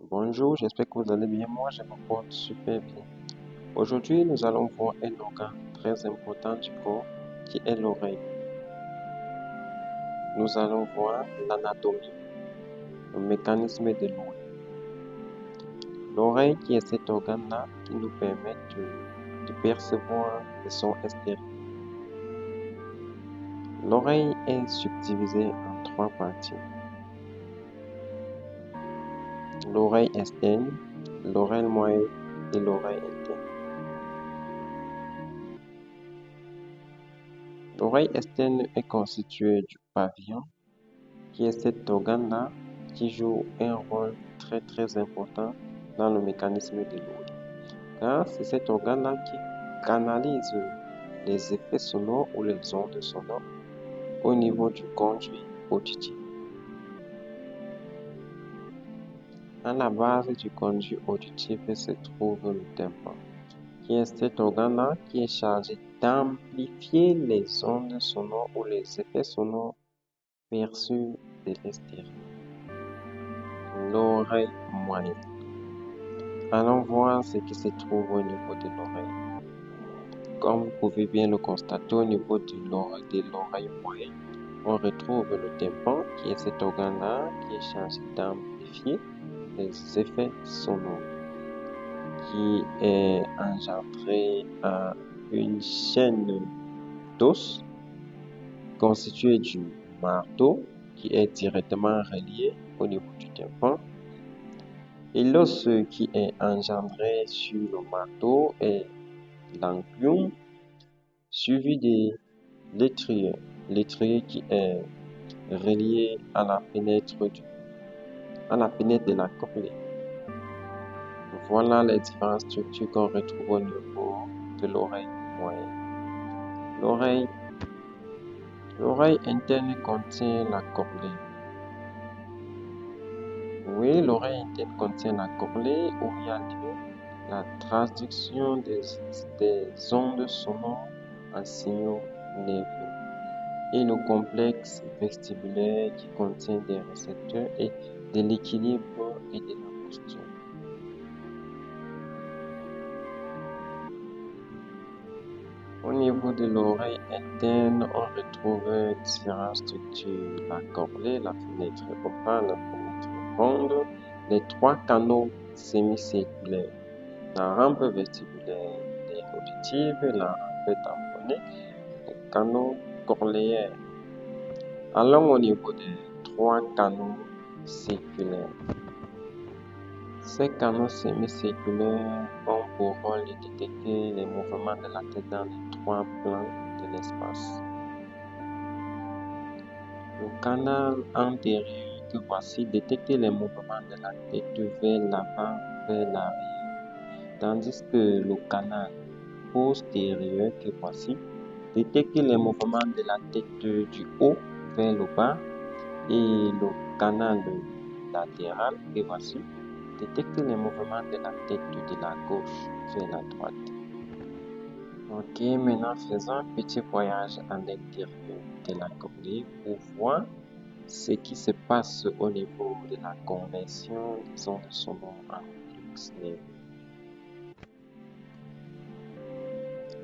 Bonjour, j'espère que vous allez bien. Moi, je me porte super bien. Aujourd'hui, nous allons voir un organe très important du corps qui est l'oreille. Nous allons voir l'anatomie, le mécanisme de l'ouïe. L'oreille qui est cet organe-là qui nous permet de percevoir les sons extérieurs. L'oreille est subdivisée en trois parties. L'oreille externe, l'oreille moyenne et l'oreille interne. L'oreille externe est constituée du pavillon, qui est cet organe-là qui joue un rôle très important dans le mécanisme de l'ouïe. Car c'est cet organe-là qui canalise les effets sonores ou les ondes sonores au niveau du conduit auditif. À la base du conduit auditif se trouve le tympan, qui est cet organe-là qui est chargé d'amplifier les ondes sonores ou les effets sonores perçus de l'extérieur. L'oreille moyenne. Allons voir ce qui se trouve au niveau de l'oreille. Comme vous pouvez bien le constater, au niveau de l'oreille moyenne, on retrouve le tympan, qui est cet organe-là qui est chargé d'amplifier les effets sonores, qui est engendré à une chaîne d'os constituée du marteau, qui est directement relié au niveau du tympan. Et l'os qui est engendré sur le marteau est l'anquium, suivi de l'étrier. L'étrier qui est relié à la fenêtre de la cochlée. Voilà les différentes structures qu'on retrouve au niveau de l'oreille moyenne. L'oreille interne contient la cochlée. Oui, l'oreille interne contient la cochlée où il y a la traduction des ondes sonores en signaux nerveux et le complexe vestibulaire qui contient des récepteurs et de l'équilibre et de la posture. Au niveau de l'oreille interne, on retrouve différentes structures: la cochlée, la fenêtre ovale, la fenêtre ronde, les trois canaux sémicirculaires, la rampe vestibulaire auditive, la rampe tamponnée, les canaux cochléaires. Allons au niveau des trois canaux circulaires. Ces canaux sémicirculaires ont pour rôle de détecter les mouvements de la tête dans les trois plans de l'espace. Le canal antérieur que voici détecte les mouvements de la tête vers l'avant, vers l'arrière, tandis que le canal postérieur que voici détecte les mouvements de la tête du haut vers le bas, et le canal latéral que voici détecte les mouvements de la tête de la gauche vers la droite. Ok, maintenant faisons un petit voyage à l'intérieur de la cochlée pour voir ce qui se passe au niveau de la conversion des ondes sonores en flux nerveux.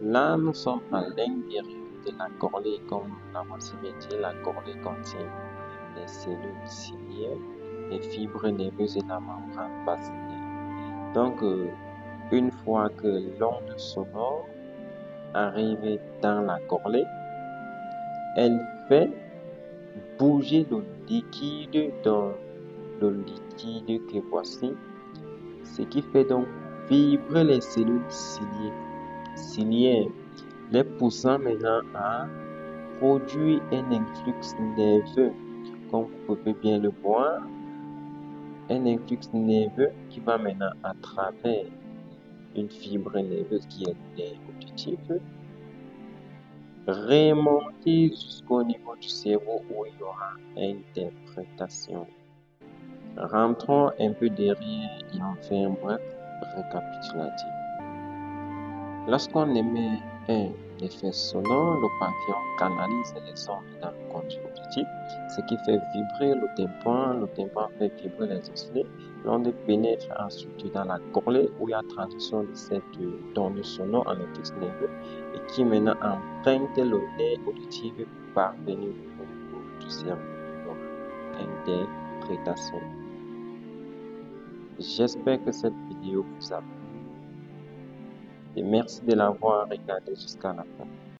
Là, nous sommes à l'intérieur de la cochlée. Comme nous l'avons si bien dit, la cochlée contient les cellules ciliaires, les fibres nerveuses et la membrane basilaire. Donc, une fois que l'onde sonore arrive dans la cochlée, elle fait bouger le liquide dans le liquide que voici, ce qui fait donc vibrer les cellules ciliaires, les poussant maintenant à produire un influx nerveux. Comme vous pouvez bien le voir, un influx nerveux qui va maintenant à travers une fibre nerveuse qui est le nerf auditif, remonter jusqu'au niveau du cerveau où il y aura interprétation. Rentrons un peu derrière et on fait un bref récapitulatif. Lorsqu'on émet un effet sonore, le pavillon canalise les ondes dans le conduit auditif ce qui fait vibrer le tympan. Le tympan fait vibrer les osselets. L'onde pénètre ensuite dans la gorge où il y a transition de cette onde sonore en impulse nerveux et qui maintenant emprunte le nerf auditif pour parvenir au niveau du cerveau. Interprétation. J'espère que cette vidéo vous a plu et merci de l'avoir regardée jusqu'à la fin.